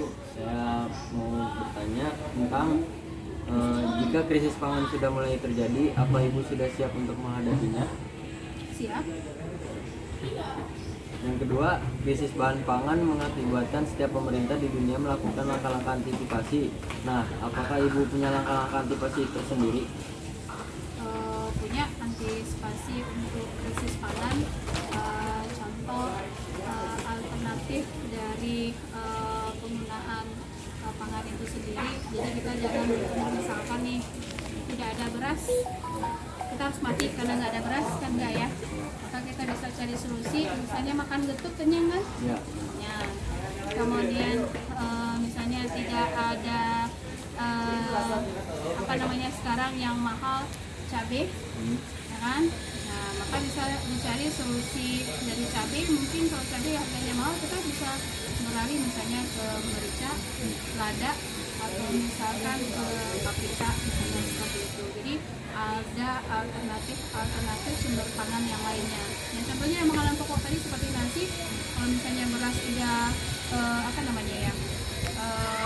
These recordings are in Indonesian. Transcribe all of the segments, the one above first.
Ibu, saya mau bertanya tentang jika krisis pangan sudah mulai terjadi, apa Ibu sudah siap untuk menghadapinya? Siap. Yang kedua, krisis bahan pangan mengakibatkan setiap pemerintah di dunia melakukan langkah-langkah antisipasi. Nah, apakah Ibu punya langkah-langkah antisipasi tersendiri? Punya antisipasi untuk krisis pangan, contoh alternatif dari penggunaan pangan itu sendiri. Jadi kita jangan misalkan nih tidak ada beras, kita harus mati karena nggak ada beras, kan enggak ya? Maka kita bisa cari solusi, misalnya makan getuk kenyang kan? Ya. Ya. Kemudian misalnya tidak ada apa namanya sekarang yang mahal cabai, ya kan? Nah, maka bisa dicari solusi dari cabai. Mungkin kalau cabai harganya mahal, kita bisa beralih misalnya ke merica, lada, atau misalkan ke paprika, misalnya seperti itu. Jadi ada alternatif sumber pangan yang lainnya. Yang contohnya yang makanan pokok tadi seperti nasi, kalau misalnya beras tidak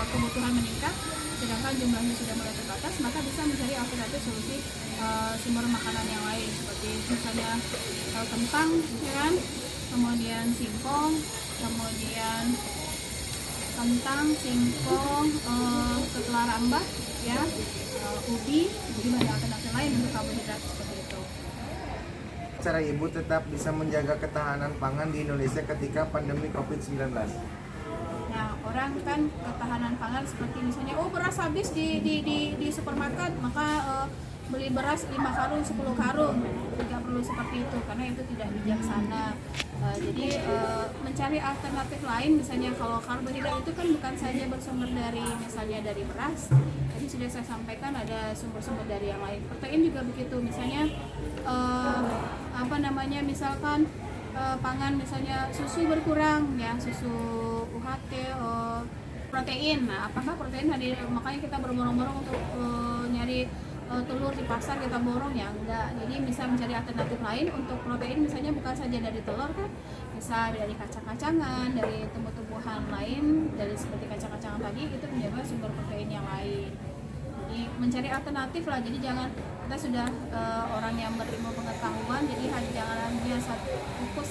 kebutuhan meningkat, sedangkan jumlahnya sudah mulai terbatas, maka bisa mencari alternatif solusi sumber makanan yang lain seperti misalnya kentang, ya kan? Kemudian singkong, kemudian setelah rambah, ya, ubi, jadi banyak alternatif lain untuk karbohidrat seperti itu. Cara Ibu tetap bisa menjaga ketahanan pangan di Indonesia ketika pandemi COVID-19? Nah, orang kan ketahanan pangan seperti misalnya, beras habis di supermarket, maka beli beras 5 karung, 10 karung. Tidak perlu seperti itu, karena itu tidak bijaksana. Jadi mencari alternatif lain, misalnya kalau karbohidrat itu kan bukan saja bersumber dari misalnya dari beras. Tadi sudah saya sampaikan ada sumber-sumber dari yang lain. Protein juga begitu, misalnya misalkan pangan misalnya susu berkurang, ya, susu UHT, protein. Nah, apakah protein makanya kita berbondong-bondong untuk nyari telur di pasar, kita borong, ya enggak. Jadi bisa mencari alternatif lain untuk protein, misalnya bukan saja dari telur kan, bisa dari kacang-kacangan, dari tumbuh-tumbuhan lain, dari seperti kacang-kacangan tadi, itu menjadi sumber protein yang lain. Jadi mencari alternatif lah. Jadi jangan, kita sudah orang yang berilmu pengetahuan, jadi jangan biasa fokus